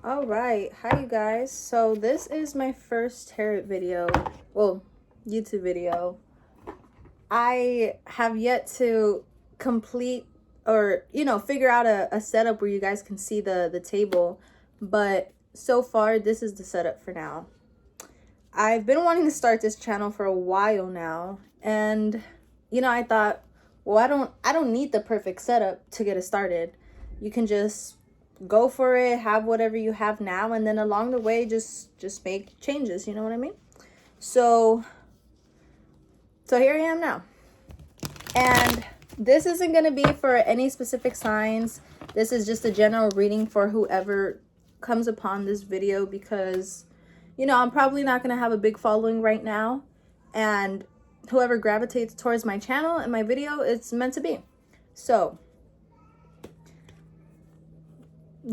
All right, hi you guys. So this is my first tarot video, well, YouTube video. I have yet to complete or figure out a setup where you guys can see the table, but so far this is the setup for now. I've been wanting to start this channel for a while now, and I thought, well, I don't need the perfect setup to get it started. You can just go for it, have whatever you have now, and then along the way just make changes, you know what I mean? So here I am now. And this isn't going to be for any specific signs. This is just a general reading for whoever comes upon this video, because I'm probably not going to have a big following right now, and whoever gravitates towards my channel and my video, it's meant to be. So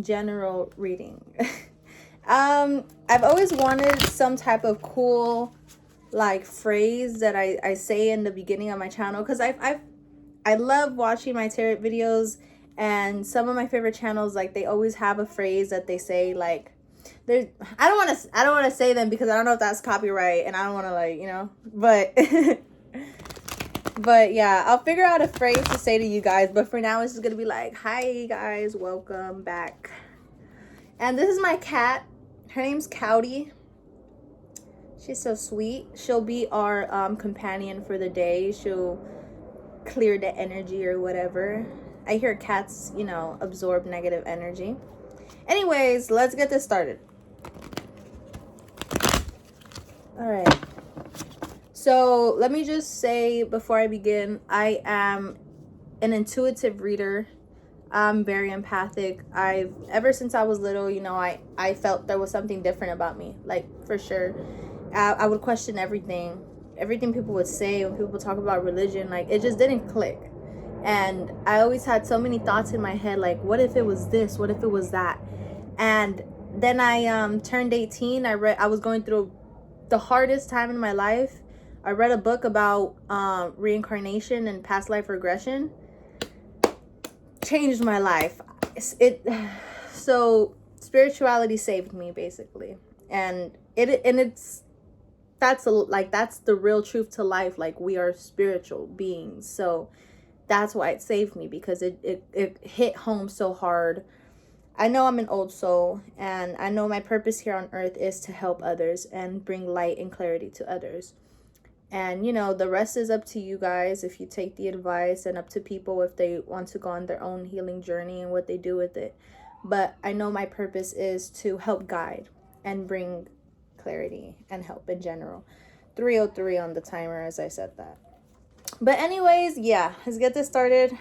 general reading. I've always wanted some type of cool like phrase that I say in the beginning of my channel, because I love watching my tarot videos, and some of my favorite channels, like, they always have a phrase that they say, like, there's I don't want to say them because I don't know if that's copyright, and I don't want to, like, but but yeah, I'll figure out a phrase to say to you guys, but for now it's just gonna be like, hi guys, welcome back. And this is my cat. Her name's Cowdy. She's so sweet. She'll be our companion for the day. She'll clear the energy or whatever. I hear cats, absorb negative energy. Anyways, let's get this started. All right. So let me just say before I begin, I am an intuitive reader. I'm very empathic. Ever since I was little, I felt there was something different about me, like, for sure. I would question everything people would say when people talk about religion. Like, it just didn't click. And I always had so many thoughts in my head, like, what if it was this? What if it was that? And then I turned 18. I was going through the hardest time in my life. I read a book about reincarnation and past life regression. Changed my life. So spirituality saved me, basically. And that's the real truth to life. Like, we are spiritual beings. So that's why it saved me, because it hit home so hard. I know I'm an old soul, and I know my purpose here on earth is to help others and bring light and clarity to others. And, the rest is up to you guys if you take the advice, and up to people if they want to go on their own healing journey and what they do with it. But I know my purpose is to help guide and bring clarity and help in general. 303 on the timer as I said that. But anyways, yeah, let's get this started.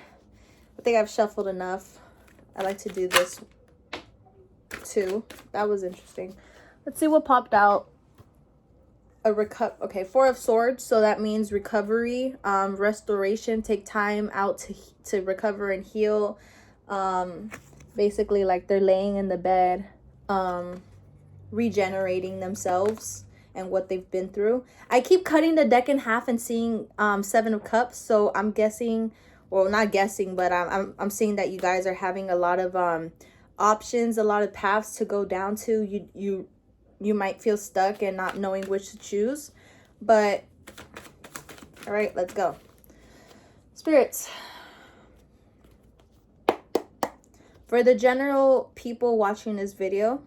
I think I've shuffled enough. I like to do this too. That was interesting. Let's see what popped out. Okay, 4 of Swords, so that means recovery, restoration. Take time out to recover and heal. Basically, like, they're laying in the bed, regenerating themselves and what they've been through. I keep cutting the deck in half and seeing 7 of Cups, so I'm guessing, well, not guessing, but I'm seeing that you guys are having a lot of options, a lot of paths to go down to. You might feel stuck and not knowing which to choose. But all right, let's go. Spirits, for the general people watching this video,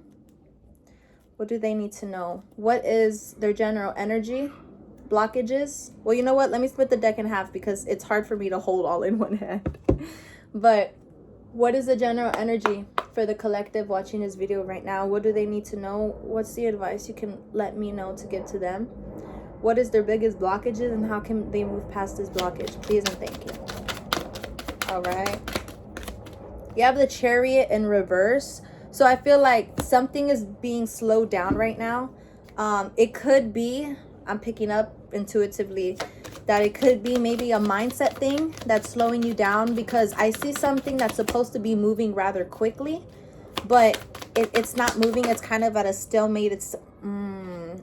what do they need to know? What is their general energy? Blockages? Well, you know what? Let me split the deck in half because it's hard for me to hold all in one hand. But what is the general energy for the collective watching this video right now? What do they need to know? What's the advice you can let me know to give to them? What is their biggest blockages, and how can they move past this blockage? Please and thank you. All right. You have the Chariot in reverse. So I feel like something is being slowed down right now. It could be, I'm picking up intuitively, that it could be maybe a mindset thing that's slowing you down, because I see something that's supposed to be moving rather quickly, but it's not moving. It's kind of at a stalemate. It's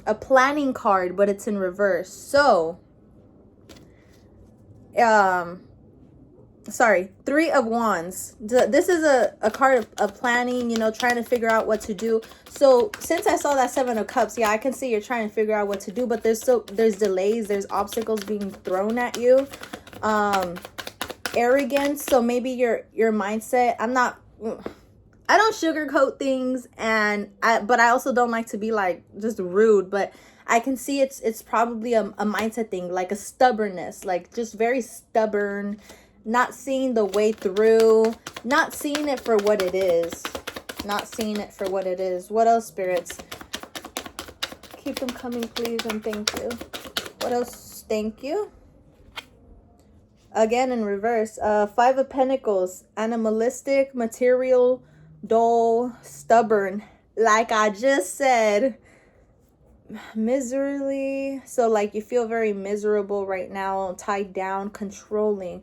a planning card, but it's in reverse. So sorry, 3 of Wands. This is a card of planning, you know, trying to figure out what to do. So since I saw that 7 of Cups, yeah, I can see you're trying to figure out what to do, but there's delays, there's obstacles being thrown at you. Arrogance. So maybe your mindset, I don't sugarcoat things, but I also don't like to be like just rude, but I can see it's probably a mindset thing, like a stubbornness, like just very stubborn, not seeing the way through, not seeing it for what it is. Not seeing it for what it is. What else, spirits? Keep them coming, please, and thank you. What else? Thank you. Again, in reverse. 5 of Pentacles. Animalistic, material, dull, stubborn. Like I just said. Miserly. So, like, you feel very miserable right now. Tied down, controlling.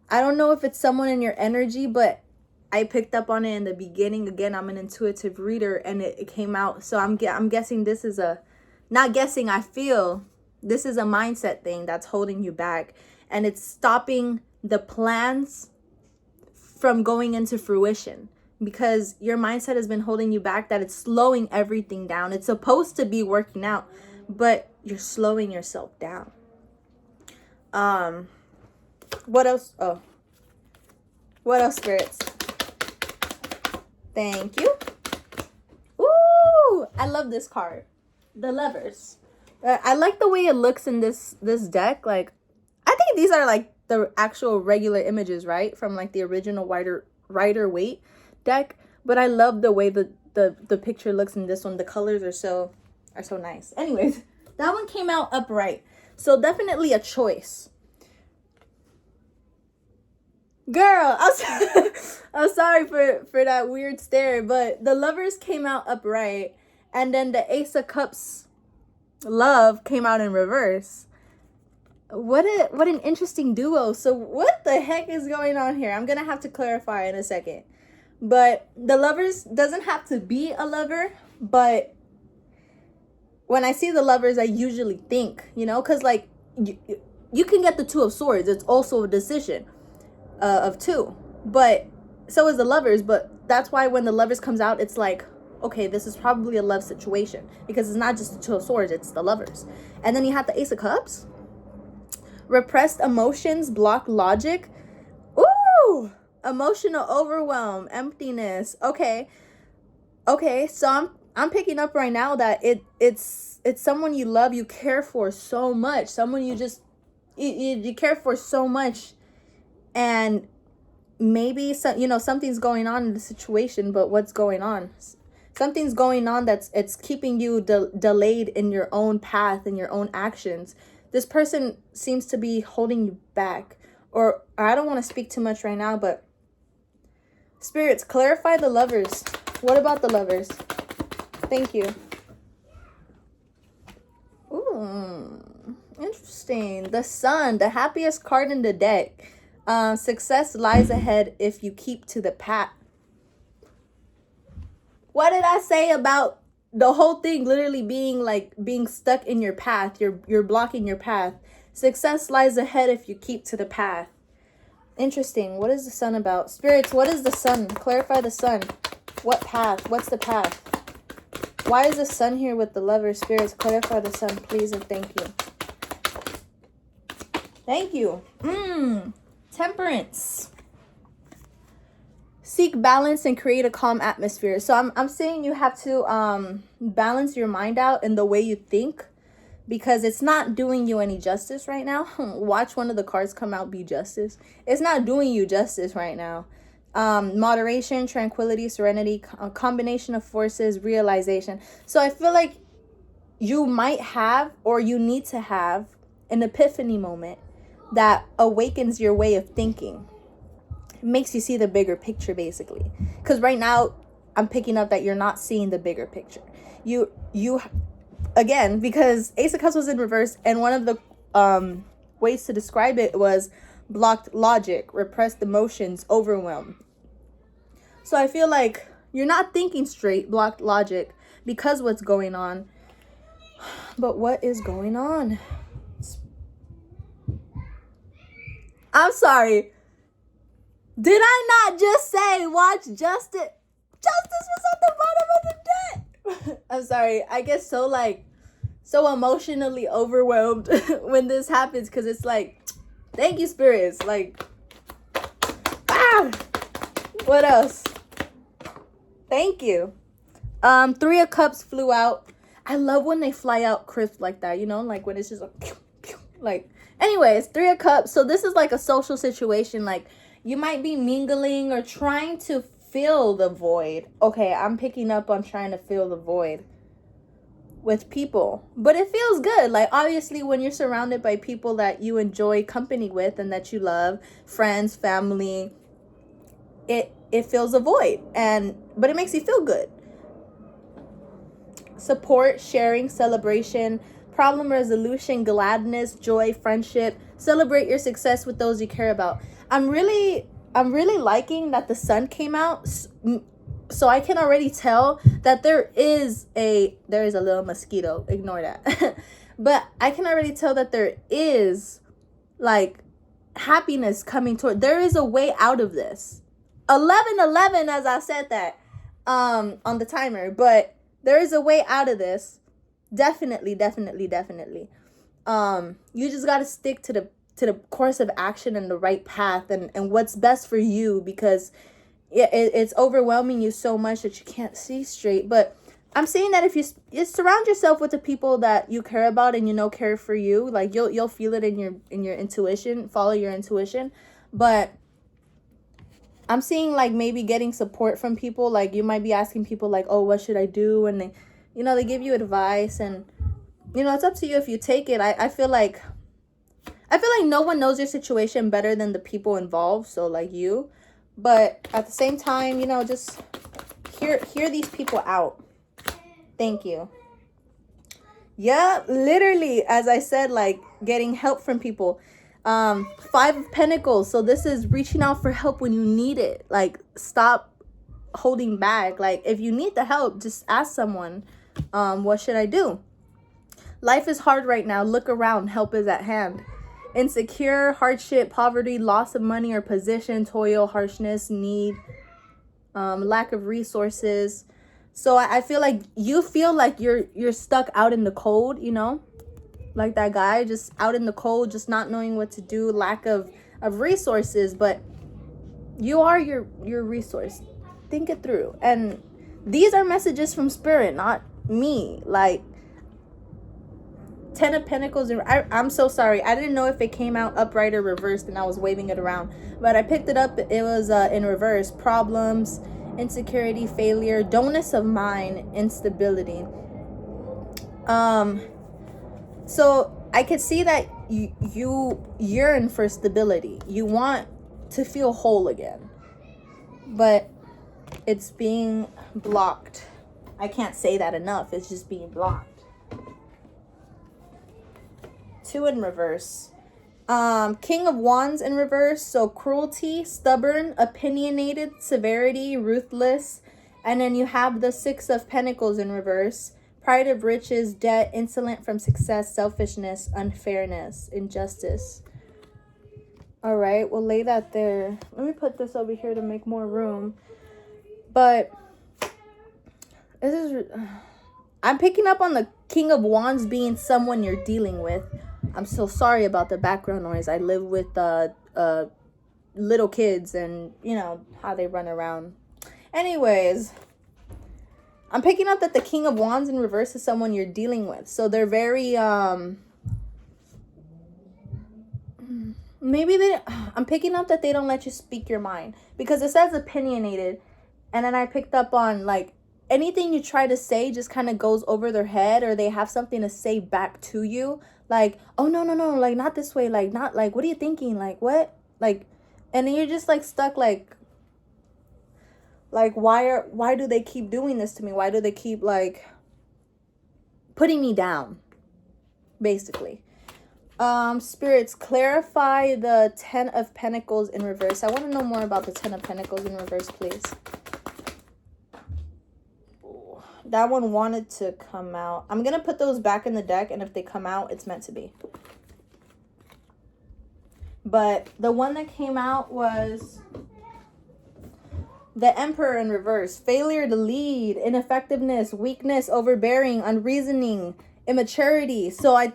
I don't know if it's someone in your energy, but I picked up on it in the beginning. Again, I'm an intuitive reader, and it came out. So I'm guessing this is not guessing, I feel this is a mindset thing that's holding you back. And it's stopping the plans from going into fruition. Because your mindset has been holding you back, that it's slowing everything down. It's supposed to be working out, but you're slowing yourself down. What else? Oh. What else, spirits? Thank you. Ooh, I love this card. The Lovers. I like the way it looks in this deck. Like, I think these are like the actual regular images, right? From like the original Rider-Waite deck. But I love the way the picture looks in this one. The colors are so nice. Anyways, that one came out upright. So definitely a choice. Girl, I'm sorry for that weird stare, but the Lovers came out upright, and then the Ace of Cups, love, came out in reverse. What an interesting duo. So what the heck is going on here? I'm gonna have to clarify in a second. But the Lovers doesn't have to be a lover, but when I see the Lovers, I usually think, you know, because like you can get the 2 of Swords. It's also a decision. Of 2, but so is the Lovers. But that's why when the Lovers comes out, it's like, okay, this is probably a love situation, because it's not just the 2 of Swords, it's the Lovers. And then you have the Ace of Cups. Repressed emotions, blocked logic. Ooh, emotional overwhelm, emptiness. Okay, so I'm picking up right now that it's someone you love, you care for so much, someone you just you care for so much. And maybe something's going on in the situation, but what's going on? Something's going on it's keeping you delayed in your own path, in your own actions. This person seems to be holding you back. Or I don't want to speak too much right now, but spirits, clarify the Lovers. What about the Lovers? Thank you. Ooh, interesting. The Sun, the happiest card in the deck. Success lies ahead if you keep to the path. What did I say about the whole thing literally being stuck in your path? You're blocking your path. Success lies ahead if you keep to the path. Interesting. What is the Sun about? Spirits, what is the Sun? Clarify the Sun. What path? What's the path? Why is the Sun here with the Lovers? Spirits, clarify the Sun, please, and thank you. Thank you. Temperance. Seek balance and create a calm atmosphere. So I'm saying you have to balance your mind out in the way you think, because it's not doing you any justice right now. Watch one of the cards come out, be justice. It's not doing you justice right now. Moderation, tranquility, serenity, a combination of forces, realization. So I feel like you might have, or you need to have, an epiphany moment that awakens your way of thinking. It makes you see the bigger picture, basically. Because right now, I'm picking up that you're not seeing the bigger picture. You again, because Ace of Cups was in reverse, and one of the ways to describe it was blocked logic, repressed emotions, overwhelm. So I feel like you're not thinking straight, blocked logic, because what's going on. But what is going on? I'm sorry. Did I not just say watch Justice? Justice was at the bottom of the deck. I'm sorry. I get so emotionally overwhelmed when this happens because it's like, thank you, spirits. Like, what else? Thank you. 3 of Cups flew out. I love when they fly out crisp like that, you know, like when it's just like, pew, pew, like, anyways, 3 of Cups. So this is like a social situation. Like, you might be mingling or trying to fill the void. Okay, I'm picking up on trying to fill the void with people, but it feels good. Like, obviously when you're surrounded by people that you enjoy company with and that you love, friends, family, it fills a void, but it makes you feel good. Support, sharing, celebration, problem resolution, gladness, joy, friendship. Celebrate your success with those you care about. I'm really liking that the sun came out, so I can already tell that there is a little mosquito. Ignore that. But I can already tell that there is like happiness coming toward. There is a way out of this. 11:11 as I said that on the timer, but there is a way out of this. Definitely. You just got to stick to the course of action and the right path and what's best for you, because it's overwhelming you so much that you can't see straight. But I'm saying that if you surround yourself with the people that you care about and you know care for you, like you'll feel it in your intuition, follow your intuition. But I'm seeing like maybe getting support from people. Like you might be asking people like, oh, what should I do? And they, they give you advice, and it's up to you if you take it. I feel like no one knows your situation better than the people involved. So like you, but at the same time, just hear these people out. Thank you. Yeah, literally, as I said, like getting help from people. 5 of Pentacles. So this is reaching out for help when you need it. Like, stop holding back. Like, if you need the help, just ask someone, what should I do? Life is hard right now. Look around. Help is at hand. Insecure, hardship, poverty, loss of money or position, toil, harshness, need, lack of resources. So I feel like you feel like you're stuck out in the cold, like that guy, just out in the cold, just not knowing what to do, lack of resources. But you are your resource. Think it through. And these are messages from spirit, not me. Like 10 of Pentacles. I'm so sorry, I didn't know if it came out upright or reversed, and I was waving it around, but I picked it up. It was in reverse. Problems, insecurity, failure, dullness of mind, instability. So I could see that you yearn for stability. You want to feel whole again, but it's being blocked. I can't say that enough. It's just being blocked. 2 in reverse. King of Wands in reverse. So cruelty, stubborn, opinionated, severity, ruthless. And then you have the 6 of Pentacles in reverse. Pride of riches, debt, insolent from success, selfishness, unfairness, injustice. All right, we'll lay that there. Let me put this over here to make more room. But this is... I'm picking up on the King of Wands being someone you're dealing with. I'm so sorry about the background noise. I live with little kids, and how they run around. Anyways, I'm picking up that the King of Wands in reverse is someone you're dealing with. So they're very I'm picking up that they don't let you speak your mind, because it says opinionated, and then I picked up on like anything you try to say just kind of goes over their head, or they have something to say back to you. Like, oh, no, like, not this way. Like, not like, what are you thinking? Like, what? Like, and then you're just like stuck. Like, why do they keep doing this to me? Why do they keep like putting me down? Basically. Spirits, clarify the 10 of Pentacles in reverse. I want to know more about the 10 of Pentacles in reverse, please. That one wanted to come out. I'm going to put those back in the deck, and if they come out, it's meant to be. But the one that came out was The Emperor in reverse. Failure to lead, ineffectiveness, weakness, overbearing, unreasoning, immaturity. So I'm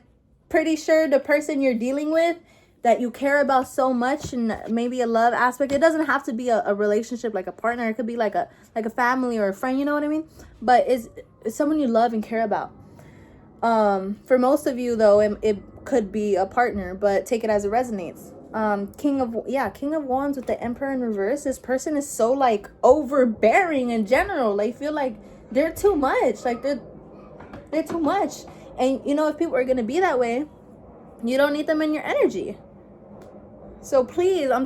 pretty sure the person you're dealing with that you care about so much, and maybe a love aspect, it doesn't have to be a relationship like a partner. It could be like a family or a friend, you know what I mean? But it's someone you love and care about. For most of you though, it could be a partner, but take it as it resonates. King of Wands with the Emperor in reverse. This person is so like overbearing in general. They feel like they're too much. Like they're too much. And you know, if people are gonna be that way, you don't need them in your energy. So please, I'm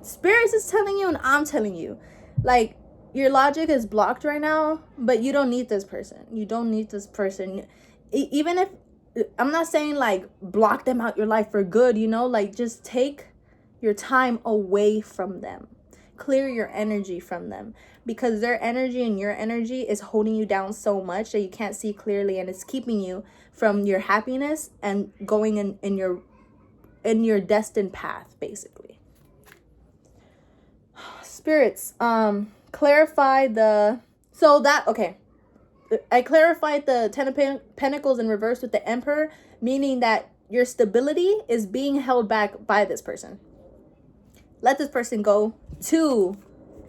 Spirits is telling you, and I'm telling you, like, your logic is blocked right now, but you don't need this person. You don't need this person. Even if, I'm not saying like block them out your life for good, you know, like just take your time away from them. Clear your energy from them, because their energy and your energy is holding you down so much that you can't see clearly, and it's keeping you from your happiness and going in your destined path, basically. Spirits, clarify the, I clarified the Ten of Pentacles in reverse with the Emperor, meaning that your stability is being held back by this person. Let this person go to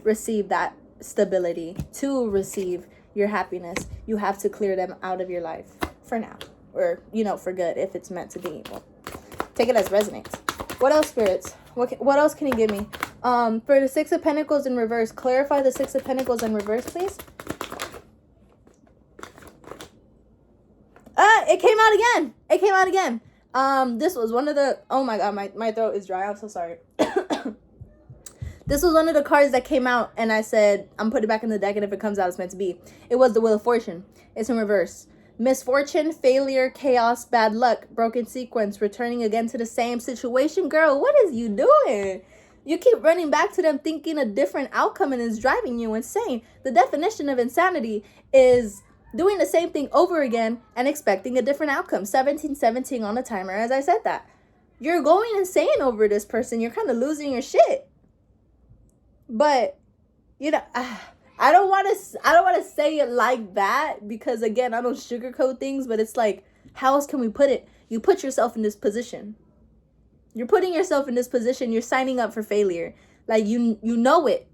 receive that stability, to receive your happiness. You have to clear them out of your life for now, or, you know, for good, if it's meant to be. Well, take it as resonates. What else, Spirits? What else can you give me? For the Six of Pentacles in reverse, clarify the Six of Pentacles in reverse, please. It came out again. It came out again. This was one of the, oh my god, my throat is dry. I'm so sorry. This was one of the cards that came out, and I said, I'm putting it back in the deck, and if it comes out, it's meant to be. It was the Wheel of Fortune. It's in reverse. Misfortune, failure, chaos, bad luck, broken sequence, returning again to the same situation. Girl, what is you doing? You keep running back to them thinking a different outcome, and it's driving you insane. The definition of insanity is doing the same thing over again and expecting a different outcome. 1717 on the timer, as I said that. You're going insane over this person. You're kind of losing your shit. But, you know, I don't want to say it like that, because again, I don't sugarcoat things, but it's like, how else can we put it? You put yourself in this position. You're putting yourself in this position. You're signing up for failure. Like, you know it.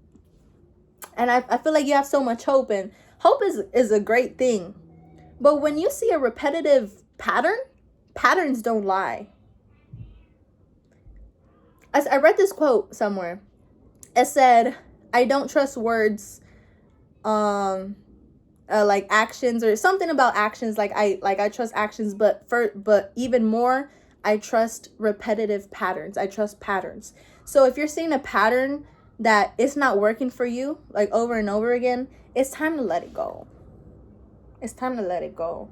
And I feel like you have so much hope, and hope is a great thing. But when you see a repetitive pattern, patterns don't lie. I read this quote somewhere. It said, I don't trust words, like actions, or something about actions. Like I trust actions, but even more, I trust repetitive patterns. I trust patterns. So if you're seeing a pattern that it's not working for you, like over and over again, it's time to let it go. It's time to let it go.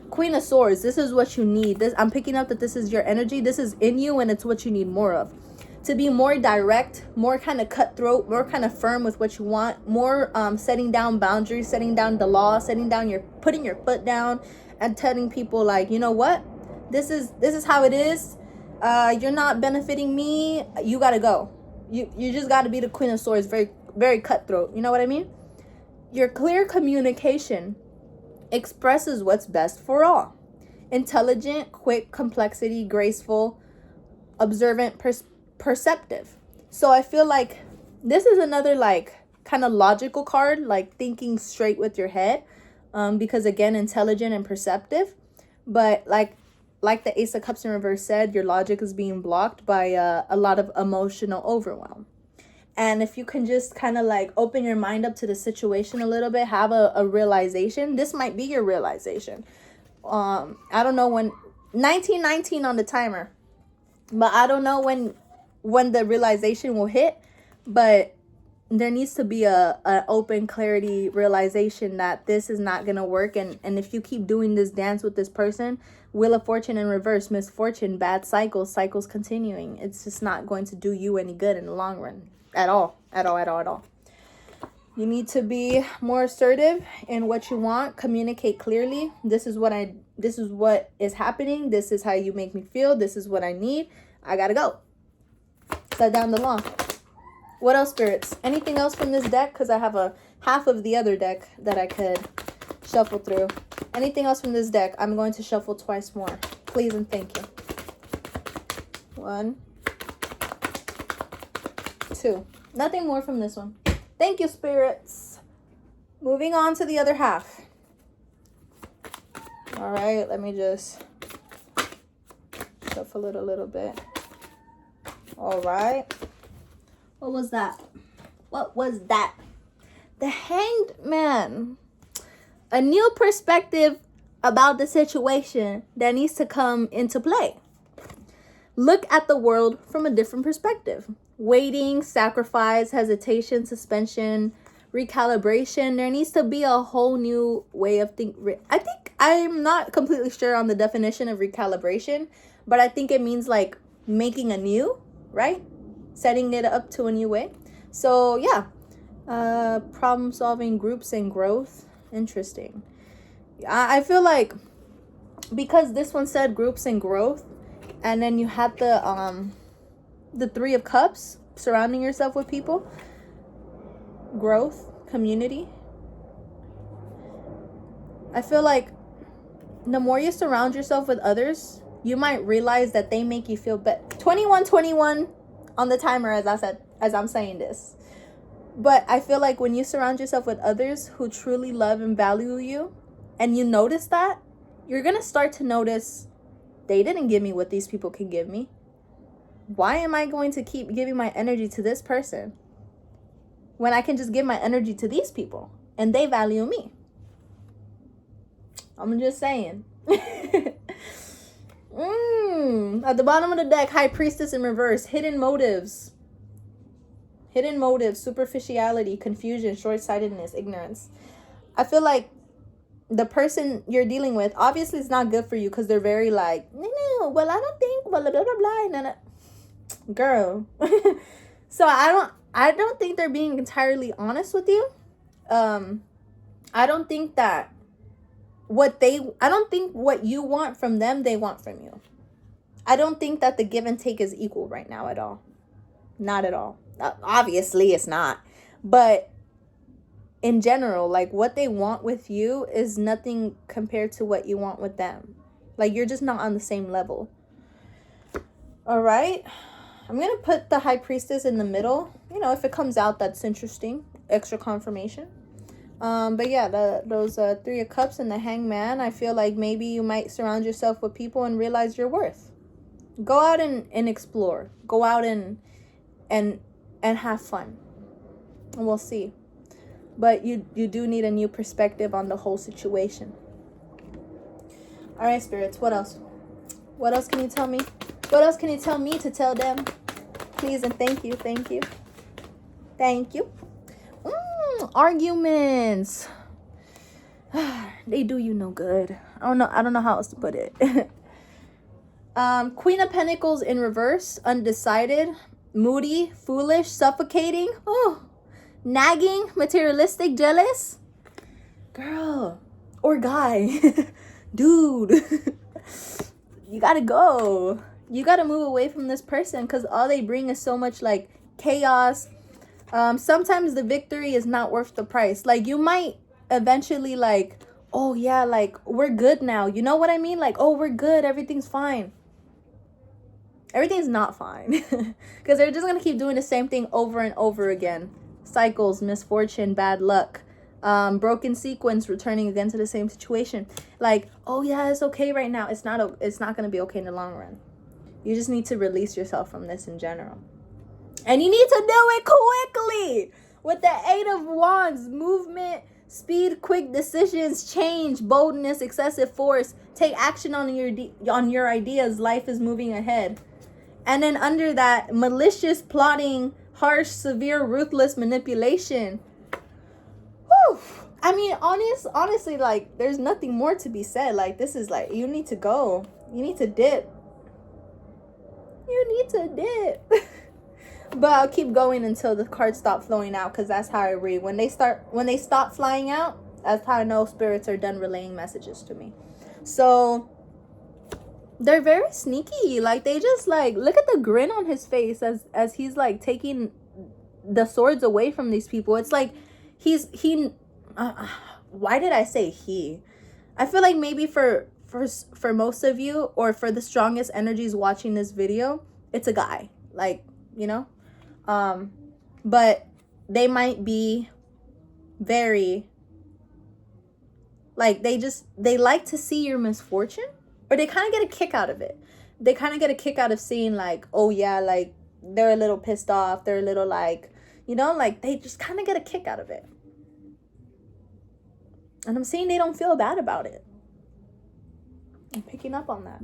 Queen of Swords, this is what you need. I'm picking up that this is your energy. This is in you, and it's what you need more of. To be more direct, more kind of cutthroat, more kind of firm with what you want, more setting down boundaries, setting down the law, putting your foot down, and telling people, like, you know what, this is how it is. You're not benefiting me. You gotta go. You just gotta be the Queen of Swords, very, very cutthroat. You know what I mean? Your clear communication expresses what's best for all. Intelligent, quick, complexity, graceful, observant, perceptive. So I feel like this is another like kind of logical card, like thinking straight with your head, because again, intelligent and perceptive. But like the Ace of Cups in reverse said, your logic is being blocked by a lot of emotional overwhelm. And if you can just kind of like open your mind up to the situation a little bit, have a realization. This might be your realization. I don't know when, 1919 on the timer, but I don't know when the realization will hit, but there needs to be a open clarity realization that this is not gonna work. And if you keep doing this dance with this person, Wheel of Fortune in reverse, misfortune, bad cycles continuing, it's just not going to do you any good in the long run at all. You need to be more assertive in what you want. Communicate clearly. This is what is happening. This is how you make me feel. This is what I need. I gotta go. Set down the law. What else, spirits? Anything else from this deck? Because I have a half of the other deck that I could shuffle through. Anything else from this deck? I'm going to shuffle twice more. Please and thank you. 1, 2. Nothing more from this one. Thank you, spirits. Moving on to the other half. All right, let me just shuffle it a little bit. All right. What was that? What was that? The Hanged Man. A new perspective about the situation that needs to come into play. Look at the world from a different perspective. Waiting, sacrifice, hesitation, suspension, recalibration. There needs to be a whole new way of thinking. I think I'm not completely sure on the definition of recalibration, but I think it means like making anew, right? Setting it up to a new way. So yeah, problem solving, groups, and growth. Interesting. I feel like because this one said groups and growth, and then you had the 3 of Cups, surrounding yourself with people, growth, community. I feel like the more you surround yourself with others, you might realize that they make you feel better. 21 on the timer as I'm saying this. But I feel like when you surround yourself with others who truly love and value you, and you notice that, you're going to start to notice, they didn't give me what these people can give me. Why am I going to keep giving my energy to this person when I can just give my energy to these people and they value me? I'm just saying. At the bottom of the deck, High Priestess in reverse. Hidden motives. Hidden motives, superficiality, confusion, short-sightedness, ignorance. I feel like the person you're dealing with, obviously it's not good for you because they're very like, no, well, I don't think, blah, blah, blah, blah, blah. Girl. So I don't think they're being entirely honest with you. I don't think that I don't think what you want from them, they want from you. I don't think that the give and take is equal right now at all. Not at all. Obviously it's not. But in general, like what they want with you is nothing compared to what you want with them. Like you're just not on the same level. All right. I'm going to put the High Priestess in the middle. You know, if it comes out, that's interesting. Extra confirmation. But yeah, those 3 of Cups and the Hangman, I feel like maybe you might surround yourself with people and realize your worth. Go out and explore. Go out and have fun. And we'll see. But you do need a new perspective on the whole situation. All right, spirits, what else? What else can you tell me? What else can you tell me to tell them? Please and thank you. Thank you. Thank you. Arguments. They do you no good. I don't know how else to put it. Queen of Pentacles in reverse, undecided, moody, foolish, suffocating, nagging, materialistic, jealous. Girl or guy. Dude. You gotta go. You gotta move away from this person because all they bring is so much like chaos. Sometimes the victory is not worth the price. Like you might eventually like, oh yeah, like we're good now. You know what I mean? Like, oh, we're good. Everything's fine. Everything's not fine because they're just going to keep doing the same thing over and over again. Cycles, misfortune, bad luck, broken sequence, returning again to the same situation. Like, oh yeah, it's okay right now. It's not going to be okay in the long run. You just need to release yourself from this in general. And you need to do it quickly with the 8 of Wands, movement, speed, quick decisions, change, boldness, excessive force. Take action on your ideas. Life is moving ahead. And then under that, malicious, plotting, harsh, severe, ruthless manipulation. Whew. I mean, honestly, like, there's nothing more to be said. Like, this is like, you need to go. You need to dip. You need to dip. But I'll keep going until the cards stop flowing out, because that's how I read. When they stop flying out, that's how I know spirits are done relaying messages to me. So they're very sneaky. Like, they just like, look at the grin on his face as he's like taking the swords away from these people. It's like why did I say he? I feel like maybe for most of you, or for the strongest energies watching this video, it's a guy, like, you know, but they might be very, like, they like to see your misfortune, or they kind of get a kick out of it. They kind of get a kick out of seeing, like, oh yeah, like, they're a little pissed off, they're a little, like, you know, like, they just kind of get a kick out of it. And I'm saying they don't feel bad about it. I'm picking up on that.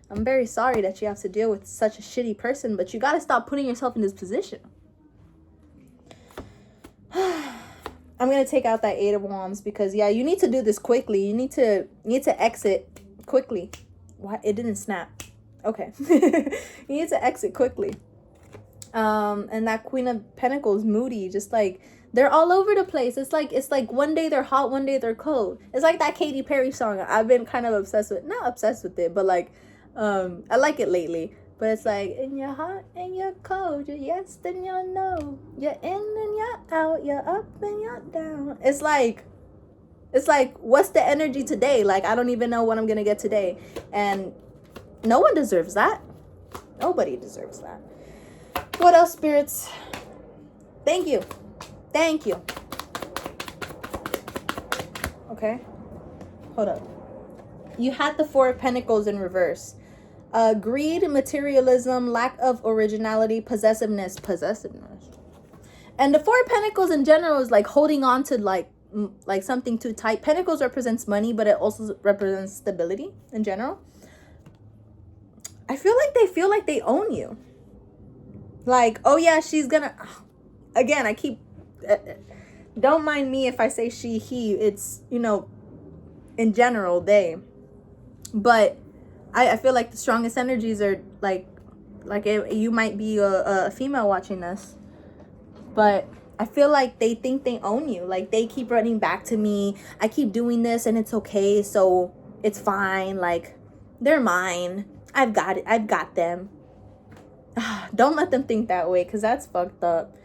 I'm very sorry that you have to deal with such a shitty person, but you got to stop putting yourself in this position. I'm going to take out that 8 of Wands because, yeah, you need to do this quickly. You need to exit quickly. What? It didn't snap. Okay. You need to exit quickly. And that Queen of Pentacles, moody, just like, they're all over the place. It's like one day they're hot, one day they're cold. It's like that Katy Perry song. I've been kind of obsessed with, not obsessed with it, but like, I like it lately. But it's like, and you're hot and you're cold, you're yes then you're no, you're in and you're out, you're up and you're down. It's like, what's the energy today? Like, I don't even know what I'm gonna get today. And no one deserves that. Nobody deserves that. What else, spirits? Thank you. Thank you. Okay. Hold up. You had the 4 of Pentacles in reverse. Greed, materialism, lack of originality, possessiveness. And the 4 of Pentacles in general is like holding on to like something too tight. Pentacles represents money, but it also represents stability in general. I feel like they own you. Like, oh yeah, she's gonna, again, I keep, don't mind me if I say she, he, it's, you know, in general, they. But I feel like the strongest energies are like you might be a female watching this, but I feel like they think they own you. Like, they keep running back to me. I keep doing this and it's okay, so it's fine. Like, they're mine. I've got it. I've got them. Don't let them think that way, because that's fucked up.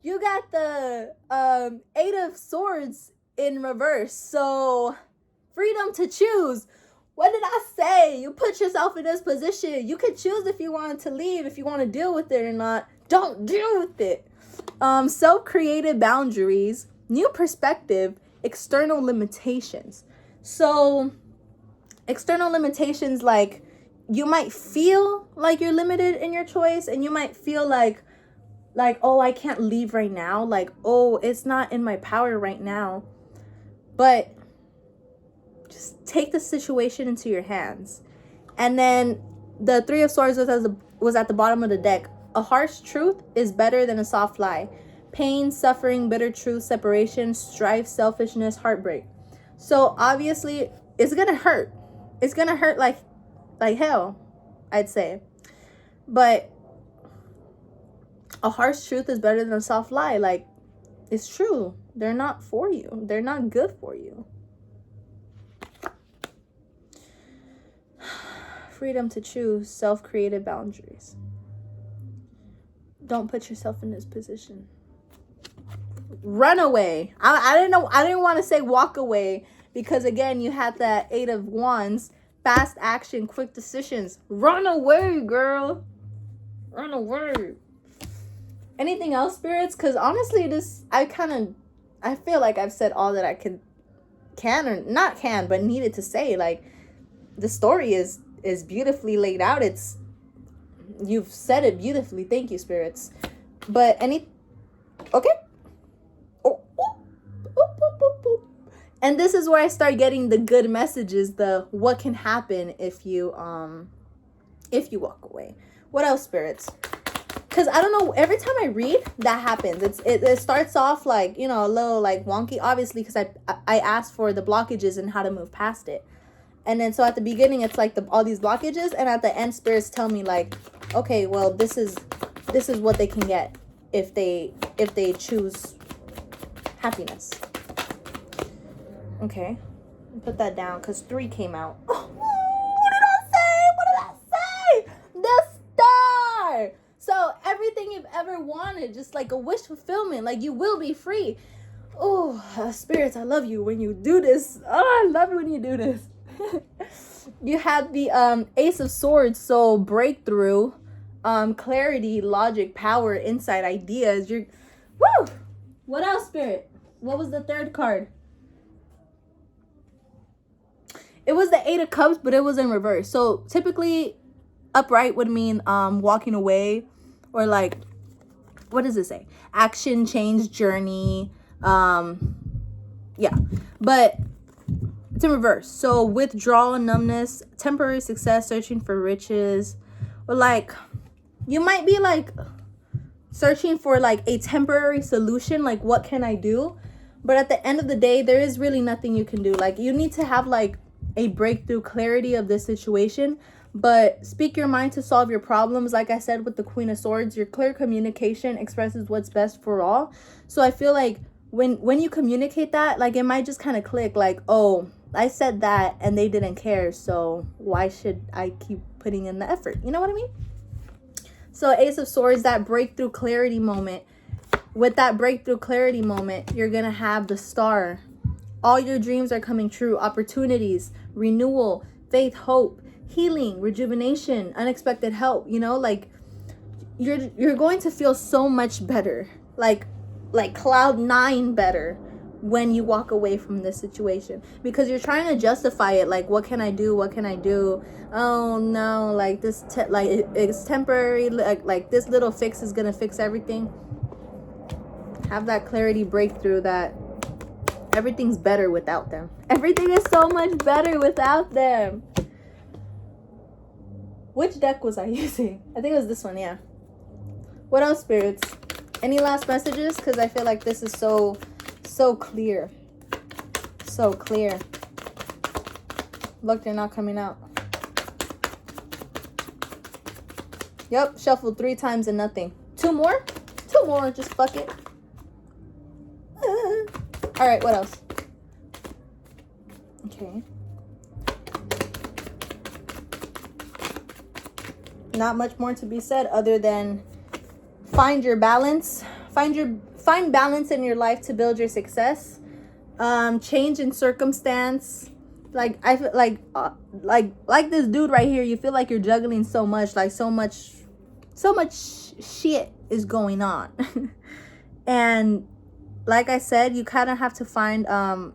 You got the 8 of Swords in reverse. So, freedom to choose. What did I say? You put yourself in this position. You can choose if you want to leave, if you want to deal with it or not. Don't deal with it. Self-created boundaries, new perspective, external limitations. So, external limitations, like, you might feel like you're limited in your choice, and you might feel like, oh, I can't leave right now. Like, oh, it's not in my power right now. But just take the situation into your hands. And then the 3 of Swords was at the bottom of the deck. A harsh truth is better than a soft lie. Pain, suffering, bitter truth, separation, strife, selfishness, heartbreak. So obviously it's gonna hurt. It's gonna hurt like hell, I'd say. But a harsh truth is better than a soft lie. Like, it's true. They're not for you. They're not good for you. Freedom to choose, self-created boundaries. Don't put yourself in this position. Run away. I didn't know. I didn't want to say walk away, because again, you had that 8 of Wands. Fast action, quick decisions. Run away, girl. Run away. Anything else, spirits? Because honestly, I feel like I've said all that I but needed to say. Like, the story is beautifully laid out. You've said it beautifully. Thank you, spirits. But okay. And this is where I start getting the good messages, the what can happen if you walk away. What else, spirits? Because I don't know, every time I read, that happens. It starts off like, you know, a little like wonky, obviously, because I asked for the blockages and how to move past it. And then so at the beginning, it's like all these blockages, and at the end, spirits tell me like, okay, well, this is what they can get if they choose happiness. Okay, put that down because 3 came out. Oh, what did I say? The star. So you've ever wanted, just like a wish fulfillment. Like, you will be free. Oh, spirits, I love you when you do this. Oh, I love it when you do this. You have the Ace of Swords, so breakthrough, clarity, logic, power, insight, ideas. You're, woo! What else, Spirit? What was the third card? It was the Eight of Cups, but it was in reverse. So typically, upright would mean walking away, or like, what does it say? Action, change, journey. Yeah, but it's in reverse. So withdrawal, numbness, temporary success, searching for riches, or like you might be like searching for like a temporary solution, like what can I do? But at the end of the day, there is really nothing you can do. Like, you need to have like a breakthrough clarity of this situation, but speak your mind to solve your problems. Like I said with the Queen of Swords, your clear communication expresses what's best for all. So I feel like when you communicate that, like, it might just kind of click, like, oh, I said that and they didn't care, so why should I keep putting in the effort? You know what I mean? So Ace of Swords, that breakthrough clarity moment. With that breakthrough clarity moment, you're going to have the Star. All your dreams are coming true. Opportunities, renewal, faith, hope, healing, rejuvenation, unexpected help. You know, like, you're going to feel so much better. Like cloud 9 better when you walk away from this situation, because you're trying to justify it. Like, what can I do? What can I do? Oh no, like this, it's temporary. Like this little fix is gonna fix everything. Have that clarity breakthrough that everything's better without them. Everything is so much better without them. Which deck was I using? I think it was this one, yeah. What else, spirits? Any last messages? Because I feel like this is so clear. So clear. Look, they're not coming out. Yep, shuffled 3 times and nothing. 2 more? 2 more, just fuck it. All right, what else? Okay. Not much more to be said other than find your balance. Find balance in your life to build your success. Change in circumstance. Like, I feel like this dude right here, you feel like you're juggling so much, like so much shit is going on. And like I said, you kind of have to find a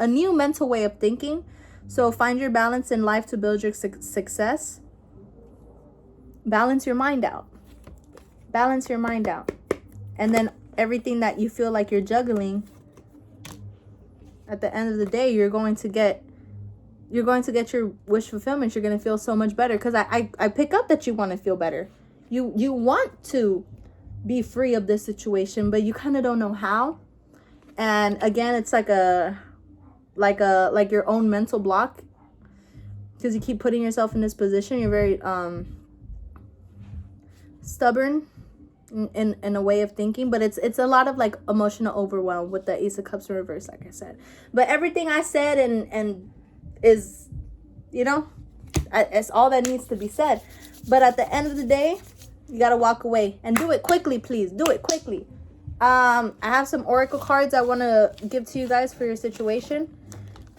new mental way of thinking. So find your balance in life to build your success. Balance your mind out. Balance your mind out. And then everything that you feel like you're juggling, at the end of the day, you're going to get your wish fulfillment. You're going to feel so much better, because I pick up that you want to feel better. You want to be free of this situation, but you kind of don't know how. And again, it's like your own mental block, because you keep putting yourself in this position. You're very stubborn in a way of thinking, but it's a lot of like emotional overwhelm with the Ace of Cups in reverse, like I said. But everything I said and is, you know, it's all that needs to be said. But at the end of the day, you got to walk away, and do it quickly, please. Do it quickly. I have some oracle cards I want to give to you guys for your situation.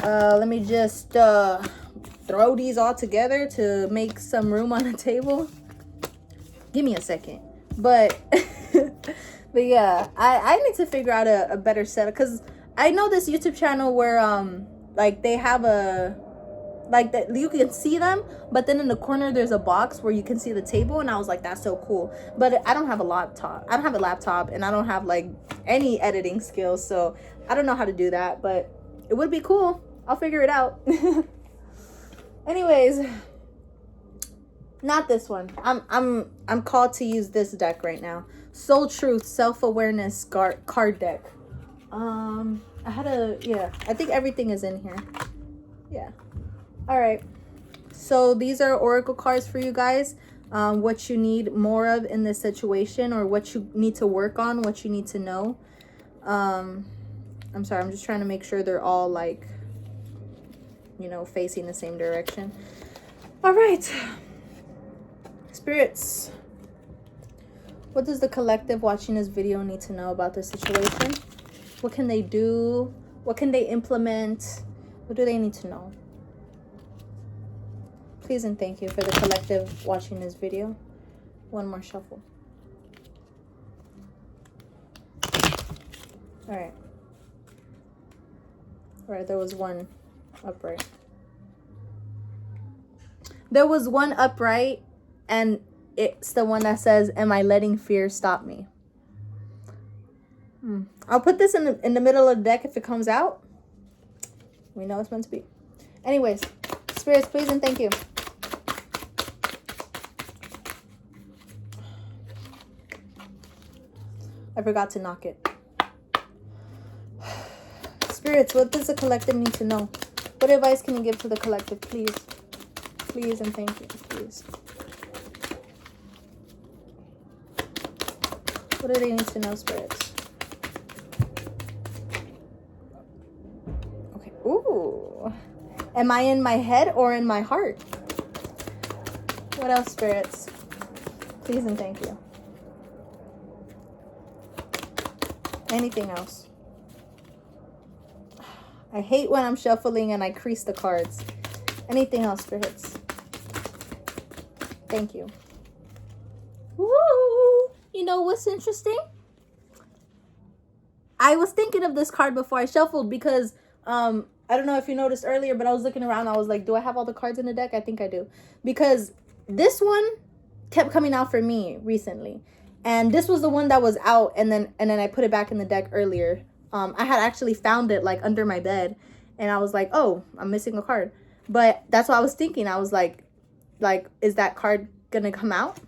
Let me just throw these all together to make some room on the table. Give me a second. But but yeah, I need to figure out a better setup, because I know this YouTube channel where like they have like that you can see them, but then in the corner there's a box where you can see the table, and I was like, that's so cool. But I don't have a laptop. I don't have a laptop, and I don't have like any editing skills, so I don't know how to do that, but it would be cool. I'll figure it out. Anyways, not this one. I'm called to use this deck right now. Soul Truth Self-Awareness card deck. I think everything is in here. Yeah. All right. So these are oracle cards for you guys. What you need more of in this situation, or what you need to work on, what you need to know. I'm sorry, I'm just trying to make sure they're all like, you know, facing the same direction. All right. Spirits, What does the collective watching this video need to know about the situation? What can they do? What can they implement? What do they need to know? Please and thank you for the collective watching this video. One more shuffle. All right. All right, there was one upright. There was one upright, and it's the one that says, am I letting fear stop me? I'll put this in the middle of the deck if it comes out. We know it's meant to be. Anyways, spirits, please and thank you. I forgot to knock it. Spirits, what does the collective need to know? What advice can you give to the collective, please? Please and thank you, please. What do they need to know, spirits? Okay. Ooh. Am I in my head or in my heart? What else, spirits? Please and thank you. Anything else? I hate when I'm shuffling and I crease the cards. Anything else, spirits? Thank you. Woo! You know what's interesting? I was thinking of this card before I shuffled because I don't know if you noticed earlier, but I was looking around. I was like, do I have all the cards in the deck? I think I do. Because this one kept coming out for me recently. And this was the one that was out, and then I put it back in the deck earlier. I had actually found it like under my bed, and I was like, oh, I'm missing a card. But that's what I was thinking. I was like, is that card gonna come out?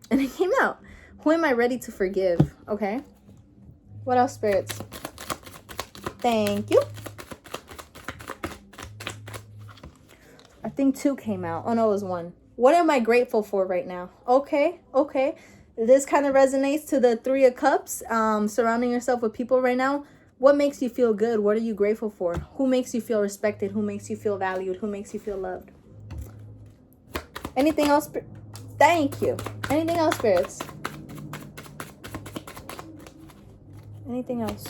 And it came out. Who am I ready to forgive? Okay. What else, spirits? Thank you. I think 2 came out. Oh no, it was 1. What am I grateful for right now? Okay, okay. This kind of resonates to the 3 of Cups. Surrounding yourself with people right now. What makes you feel good? What are you grateful for? Who makes you feel respected? Who makes you feel valued? Who makes you feel loved? Anything else? Thank you. Anything else, spirits? Anything else?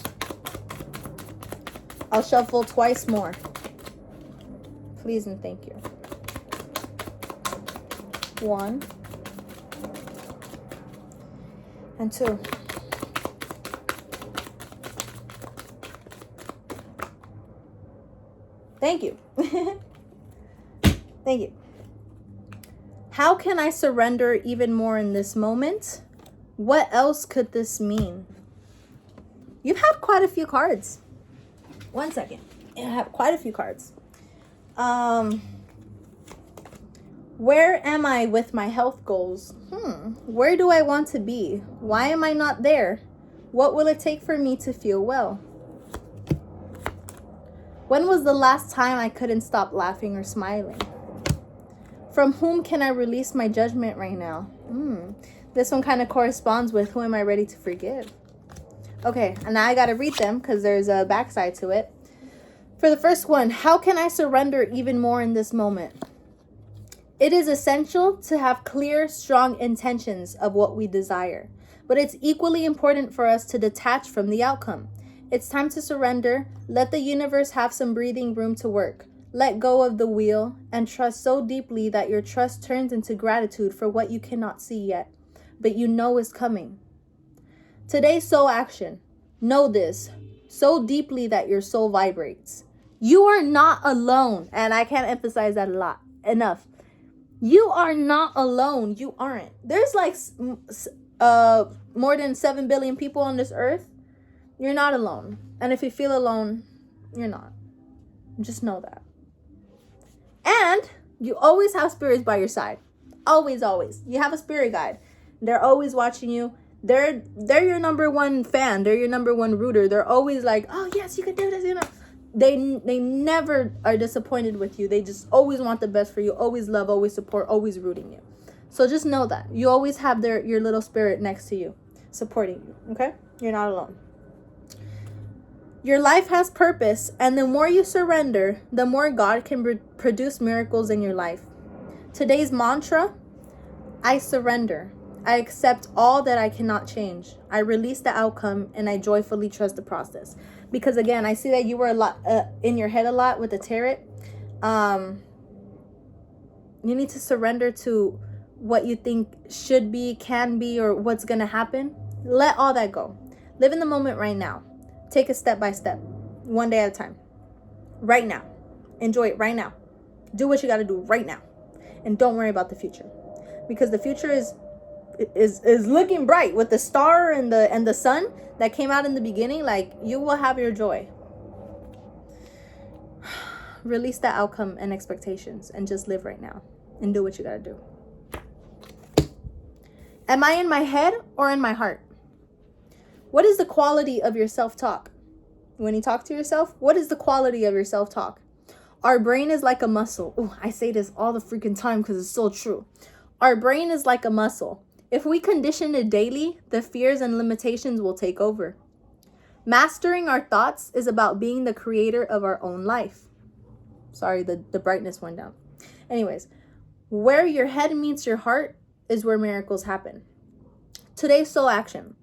I'll shuffle twice more. Please and thank you. 1 and 2. Thank you. Thank you. How can I surrender even more in this moment? What else could this mean? You've had quite a few cards. 1 second. I have quite a few cards. Where am I with my health goals? Where do I want to be? Why am I not there? What will it take for me to feel well? When was the last time I couldn't stop laughing or smiling? From whom can I release my judgment right now? This one kind of corresponds with who am I ready to forgive? Okay, and now I got to read them because there's a backside to it. For the first one, how can I surrender even more in this moment? It is essential to have clear, strong intentions of what we desire, but it's equally important for us to detach from the outcome. It's time to surrender. Let the universe have some breathing room to work. Let go of the wheel and trust so deeply that your trust turns into gratitude for what you cannot see yet, but you know is coming. Today's soul action. Know this so deeply that your soul vibrates. You are not alone, and I can't emphasize that enough. You are not alone. You aren't. There's like more than 7 billion people on this earth. You're not alone. And if you feel alone, you're not. Just know that. And you always have spirits by your side. Always, always. You have a spirit guide. They're always watching you. They're your number one fan. They're your number one rooter. They're always like, oh, yes, you can do this. You know, they never are disappointed with you. They just always want the best for you. Always love, always support, always rooting you. So just know that. You always have your little spirit next to you, supporting you. Okay? You're not alone. Your life has purpose, and the more you surrender, the more God can produce miracles in your life. Today's mantra, I surrender. I accept all that I cannot change. I release the outcome and I joyfully trust the process. Because again, I see that you were a lot in your head a lot with the tarot. You need to surrender to what you think should be, can be, or what's going to happen. Let all that go. Live in the moment right now. Take it step by step, one day at a time. Right now. Enjoy it right now. Do what you got to do right now. And don't worry about the future. Because the future is looking bright with the star and the sun that came out in the beginning. Like, you will have your joy. Release that outcome and expectations and just live right now and do what you gotta do. Am I in my head or in my heart? What is the quality of your self-talk? When you talk to yourself, what is the quality of your self-talk? Our brain is like a muscle. Oh, I say this all the freaking time because it's so true. Our brain is like a muscle. If we condition it daily, the fears and limitations will take over. Mastering our thoughts is about being the creator of our own life. Sorry, the brightness went down. Anyways, where your head meets your heart is where miracles happen. Today's soul action.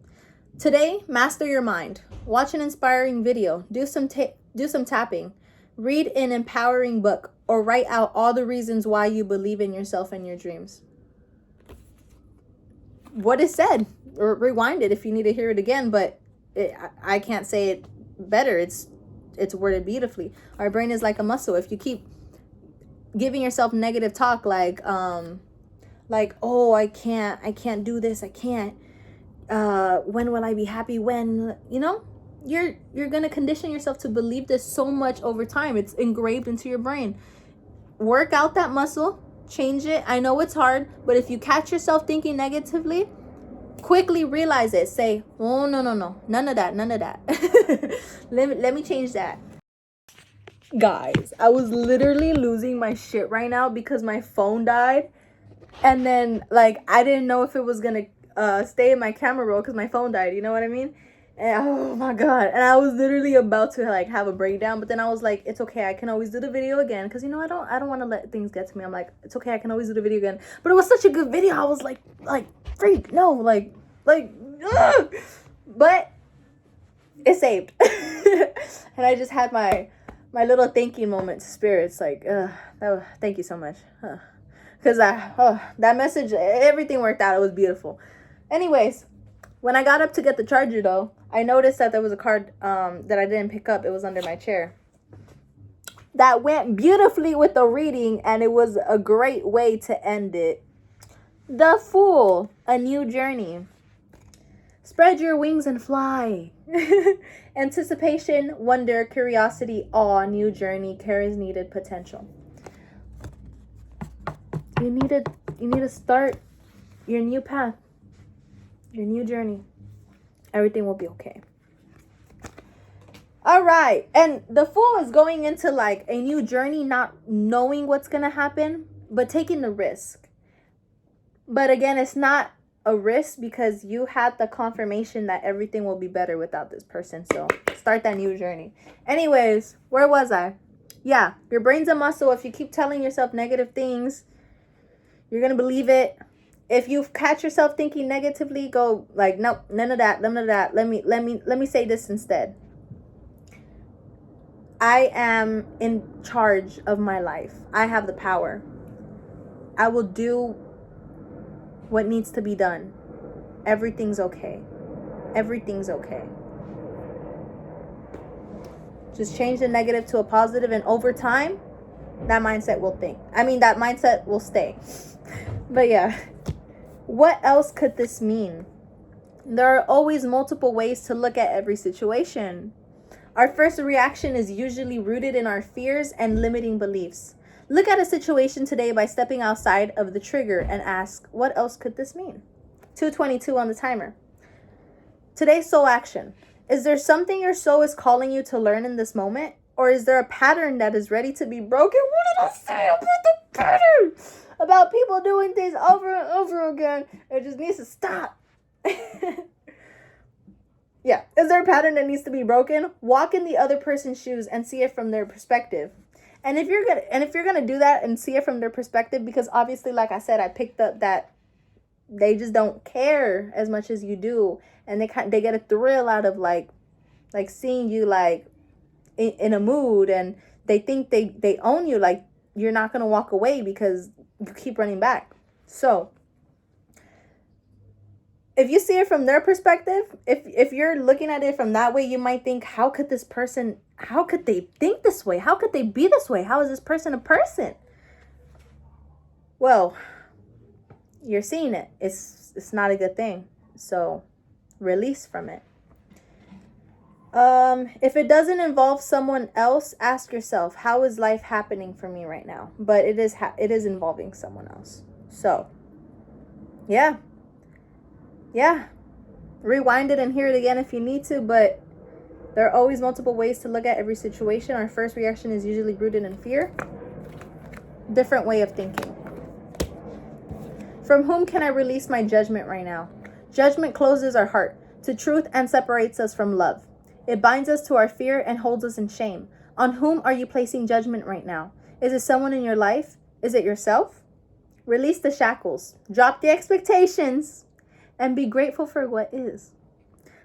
Today, master your mind. Watch an inspiring video. Do some tapping. Read an empowering book or write out all the reasons why you believe in yourself and your dreams. What is said, or rewind it if you need to hear it again, but I can't say it better. It's worded beautifully. Our brain is like a muscle. If you keep giving yourself negative talk like oh, I can't do this, I can't, when will I be happy, when, you're gonna condition yourself to believe this so much over time. It's engraved into your brain. Work out that muscle, change it. I know it's hard, but if you catch yourself thinking negatively, quickly realize it. Say, oh, no, none of that. let me change that. Guys, I was literally losing my shit right now because my phone died, and then I didn't know if it was gonna stay in my camera roll because my phone died, you know what I mean? And oh my god, and I was literally about to have a breakdown, but then I was like, it's okay, I can always do the video again, because I don't want to let things get to me. I'm like, it's okay, I can always do the video again. But it was such a good video. I was like freak, no, ugh! But it's saved. And I just had my little thanking moment to spirits, thank you so much, because that message, everything worked out. It was beautiful. Anyways, when I got up to get the charger though, I noticed that there was a card that I didn't pick up. It was under my chair. That went beautifully with the reading, and it was a great way to end it. The Fool, a new journey. Spread your wings and fly. Anticipation, wonder, curiosity, awe, new journey, carries needed potential. You need to start your new path, your new journey. Everything will be okay. All right. And the Fool is going into a new journey, not knowing what's going to happen, but taking the risk. But again, it's not a risk because you had the confirmation that everything will be better without this person. So start that new journey. Anyways, where was I? Yeah, your brain's a muscle. If you keep telling yourself negative things, you're going to believe it. If you catch yourself thinking negatively, go nope, none of that. Let me say this instead. I am in charge of my life. I have the power. I will do what needs to be done. Everything's okay. Everything's okay. Just change the negative to a positive, and over time, that mindset will stay. But yeah, what else could this mean? There are always multiple ways to look at every situation. Our first reaction is usually rooted in our fears and limiting beliefs. Look at a situation today by stepping outside of the trigger and ask, what else could this mean? 2:22 on the timer. Today's soul action. Is there something your soul is calling you to learn in this moment? Or is there a pattern that is ready to be broken? What did I say about the pattern? About people doing things over and over again. It just needs to stop. Yeah. Is there a pattern that needs to be broken? Walk in the other person's shoes and see it from their perspective. And if you're gonna do that and see it from their perspective, because obviously, like I said, I picked up that They just don't care as much as you do, and they get a thrill out of like seeing you like in a mood, and they think they own you. Like, you're not gonna walk away because you keep running back. So if you see it from their perspective, if you're looking at it from that way, you might think, how could they think this way? How could they be this way? How is this person a person? Well, you're seeing it. It's not a good thing. So release from it. If it doesn't involve someone else, ask yourself, how is life happening for me right now? But it is involving someone else. So yeah. Rewind it and hear it again if you need to, but there are always multiple ways to look at every situation. Our first reaction is usually rooted in fear. Different way of thinking. From whom can I release my judgment right now? Judgment closes our heart to truth and separates us from love. It binds us to our fear and holds us in shame. On whom are you placing judgment right now? Is it someone in your life? Is it yourself? Release the shackles. Drop the expectations. And be grateful for what is.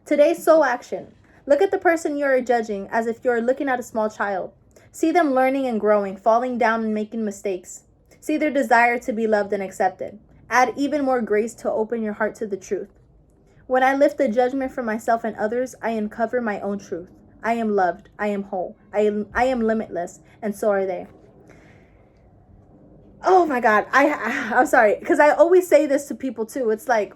Today's soul action. Look at the person you are judging as if you are looking at a small child. See them learning and growing, falling down and making mistakes. See their desire to be loved and accepted. Add even more grace to open your heart to the truth. When I lift the judgment from myself and others, I uncover my own truth. I am loved. I am whole. I am limitless, and so are they. Oh my God. I'm sorry, because I always say this to people too. It's like,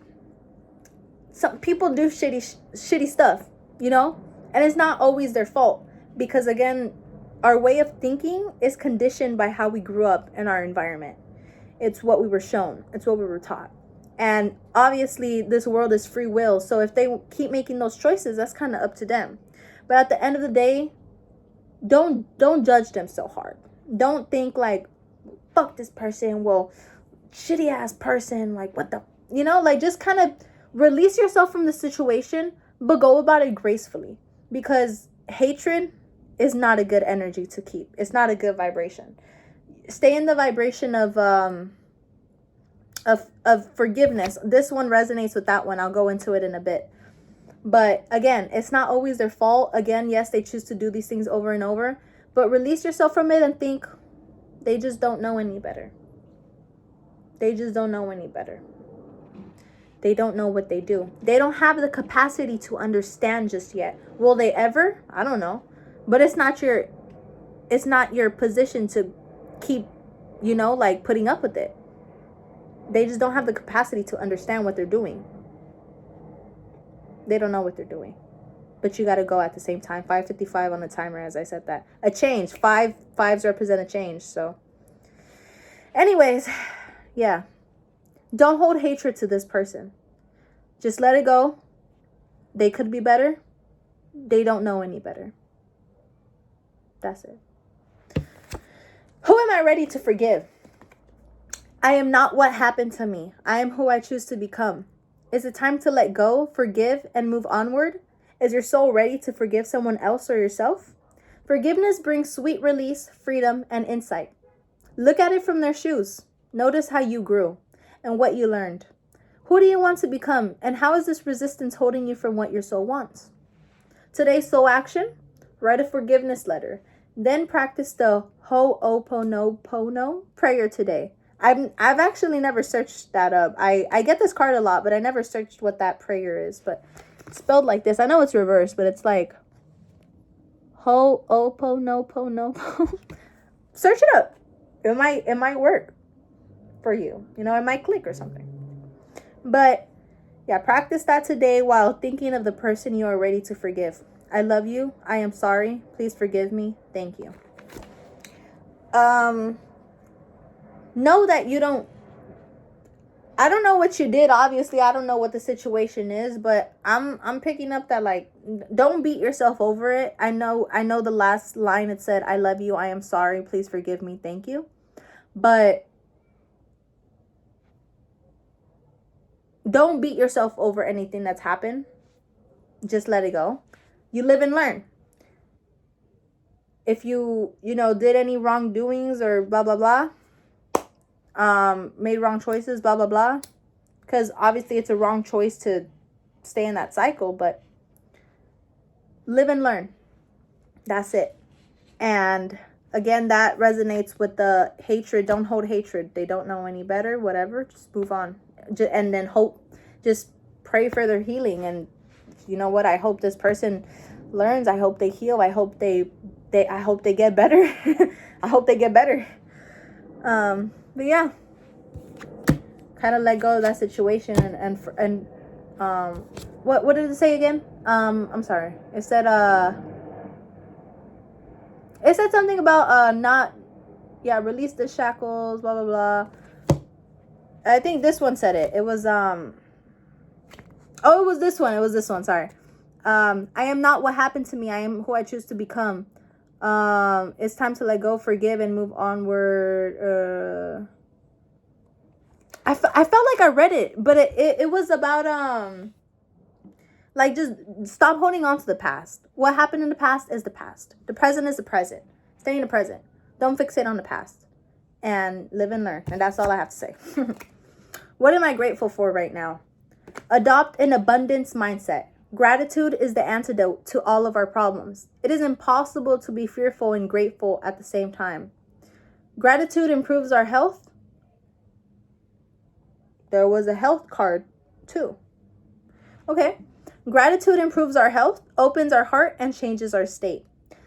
some people do shitty stuff, you know? And it's not always their fault, because again, our way of thinking is conditioned by how we grew up in our environment. It's what we were shown. It's what we were taught. And obviously this world is free will. So if they keep making those choices, that's kind of up to them. But at the end of the day, don't judge them so hard. Don't think like, fuck this person. Well, shitty ass person. Like, what the, you know, like, just kind of release yourself from the situation, but go about it gracefully, because hatred is not a good energy to keep. It's not a good vibration. Stay in the vibration of forgiveness. This one resonates with that one. I'll go into it in a bit. But again, it's not always their fault. Again, yes, they choose to do these things over and over, but release yourself from it and think, they just don't know any better. They just don't know any better. They don't know what they do. They don't have the capacity to understand just yet. Will they ever? I don't know. But it's not your position to keep, you know, like, putting up with it. They just don't have the capacity to understand what they're doing. They don't know what they're doing. But you got to go at the same time. 5:55 on the timer, as I said that. A change. Fives represent a change. So anyways, yeah. Don't hold hatred to this person. Just let it go. They could be better. They don't know any better. That's it. Who am I ready to forgive? I am not what happened to me. I am who I choose to become. Is it time to let go, forgive, and move onward? Is your soul ready to forgive someone else or yourself? Forgiveness brings sweet release, freedom, and insight. Look at it from their shoes. Notice how you grew and what you learned. Who do you want to become, and how is this resistance holding you from what your soul wants? Today's soul action: write a forgiveness letter. Then practice the Ho'oponopono prayer today. I've actually never searched that up. I get this card a lot, but I never searched what that prayer is. But it's spelled like this. I know it's reversed, but it's like Ho'oponopono. Search it up. It might work for you. You know, it might click or something. But yeah, practice that today while thinking of the person you are ready to forgive. I love you. I am sorry. Please forgive me. Thank you. Know that you don't, I don't know what you did. Obviously, I don't know what the situation is, but I'm picking up that, like, don't beat yourself over it. I know the last line, it said, I love you. I am sorry. Please forgive me. Thank you. But don't beat yourself over anything that's happened. Just let it go. You live and learn. If you did any wrongdoings or blah, blah, blah, made wrong choices, blah, blah, blah, because obviously it's a wrong choice to stay in that cycle, but live and learn. That's it. And again, that resonates with the hatred. Don't hold hatred. They don't know any better, whatever. Just move on. And then hope. Just pray for their healing. And you know what? I hope this person learns. I hope they heal. I hope they get better. I hope they get better. But yeah, kind of let go of that situation and what did it say again? I'm sorry. It said something about release the shackles, blah blah blah. I think this one said it. It was it was this one. It was this one, sorry. I am not what happened to me. I am who I choose to become. It's time to let go, forgive, and move onward. I felt like I read it, but it was about like, just stop holding on to the past. What happened in the past is the past. The present is the present. Stay in the present. Don't fixate on the past. And live and learn. And that's all I have to say. What am I grateful for right now? Adopt an abundance mindset. Gratitude is the antidote to all of our problems. It is impossible to be fearful and grateful at the same time. Gratitude improves our health. There was a health card too. Okay. Gratitude improves our health, opens our heart, and changes our state.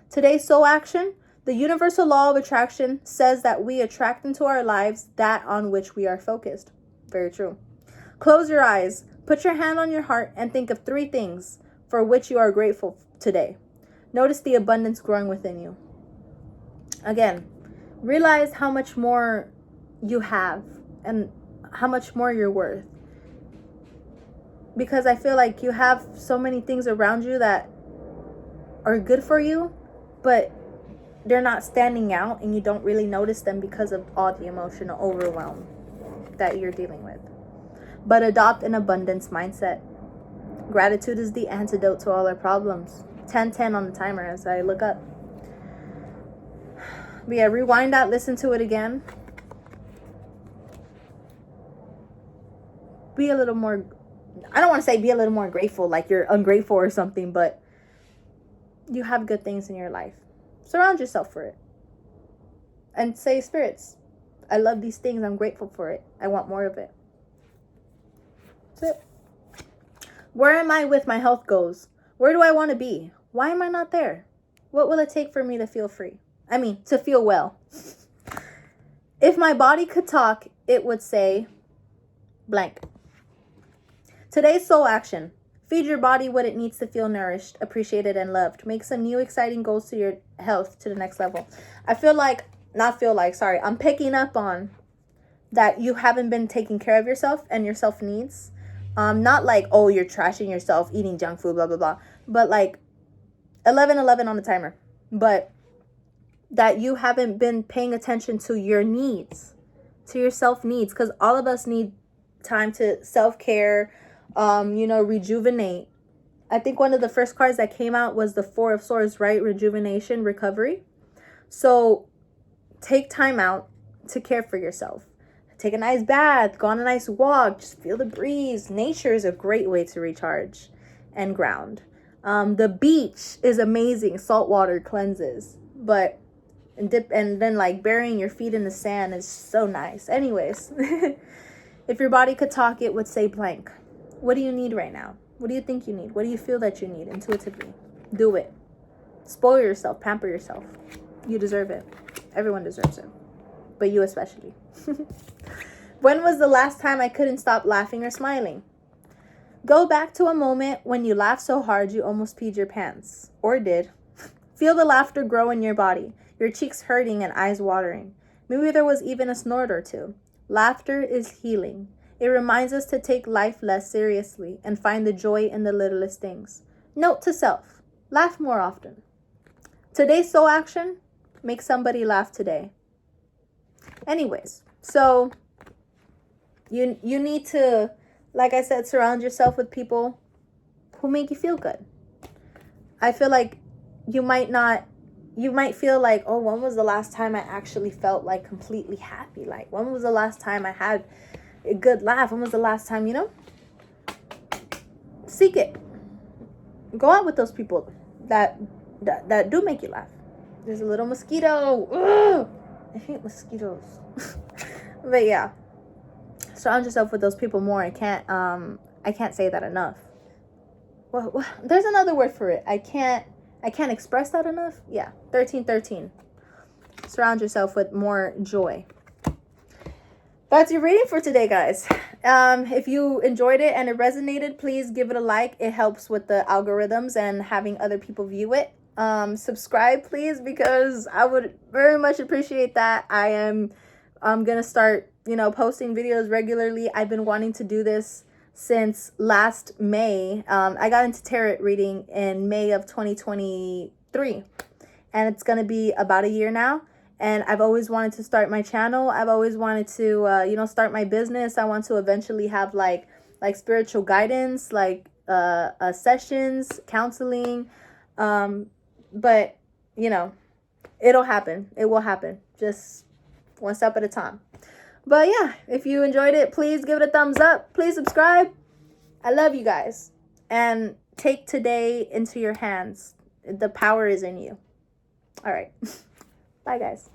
Today's soul action. The universal law of attraction says that we attract into our lives that on which we are focused. Very true. Close your eyes, put your hand on your heart, and think of 3 things for which you are grateful today. Notice the abundance growing within you. Again, realize how much more you have and how much more you're worth. Because I feel like you have so many things around you that are good for you, but they're not standing out and you don't really notice them because of all the emotional overwhelm that you're dealing with. But adopt an abundance mindset. Gratitude is the antidote to all our problems. 10:10 on the timer as I look up. But yeah, rewind that, listen to it again. Be a little more, I don't want to say be a little more grateful, like you're ungrateful or something, but you have good things in your life. Surround yourself for it. And say, spirits, I love these things. I'm grateful for it. I want more of it. That's it. Where am I with my health goals? Where do I want to be? Why am I not there? What will it take for me to feel free? To feel well. If my body could talk, it would say blank. Today's soul action. Feed your body what it needs to feel nourished, appreciated, and loved. Make some new exciting goals to your health to the next level. I'm picking up on that you haven't been taking care of yourself and your self needs. Not like, oh, you're trashing yourself, eating junk food, blah, blah, blah. But like 11:11 on the timer. But that you haven't been paying attention to your needs, to your self needs. Because all of us need time to self-care, rejuvenate. I think one of the first cards that came out was the 4 of Swords, right? Rejuvenation, recovery. So take time out to care for yourself. Take a nice bath, go on a nice walk, just feel the breeze. Nature is a great way to recharge and ground. The beach is amazing. Salt water cleanses, and then like burying your feet in the sand is so nice. Anyways, if your body could talk, it would say blank. What do you need right now? What do you think you need? What do you feel that you need intuitively? Do it. Spoil yourself, pamper yourself. You deserve it. Everyone deserves it, but you especially. When was the last time I couldn't stop laughing or smiling? Go back to a moment when you laughed so hard you almost peed your pants. Or did. Feel the laughter grow in your body, your cheeks hurting and eyes watering. Maybe there was even a snort or two. Laughter is healing. It reminds us to take life less seriously and find the joy in the littlest things. Note to self, laugh more often. Today's soul action, make somebody laugh today. Anyways, so you need to, like I said, surround yourself with people who make you feel good. I feel like you might feel like, oh, when was the last time I actually felt like completely happy? Like, when was the last time I had, a good laugh? When was the last time, you know? Seek it. Go out with those people that do make you laugh. There's a little mosquito. Ugh! I hate mosquitoes. But yeah, surround yourself with those people more. I can't say that enough. Well, there's another word for it. I can't express that enough. Yeah, 1313. Surround yourself with more joy. That's your reading for today, guys. If you enjoyed it and it resonated, please give it a like. It helps with the algorithms and having other people view it. Subscribe, please, because I would very much appreciate that. I'm gonna start, posting videos regularly. I've been wanting to do this since last May. I got into tarot reading in May of 2023, and it's gonna be about a year now. And I've always wanted to start my channel. I've always wanted to, start my business. I want to eventually have like spiritual guidance, like sessions, counseling. But, it'll happen. It will happen. Just one step at a time. But yeah, if you enjoyed it, please give it a thumbs up. Please subscribe. I love you guys. And take today into your hands. The power is in you. All right. Bye, guys.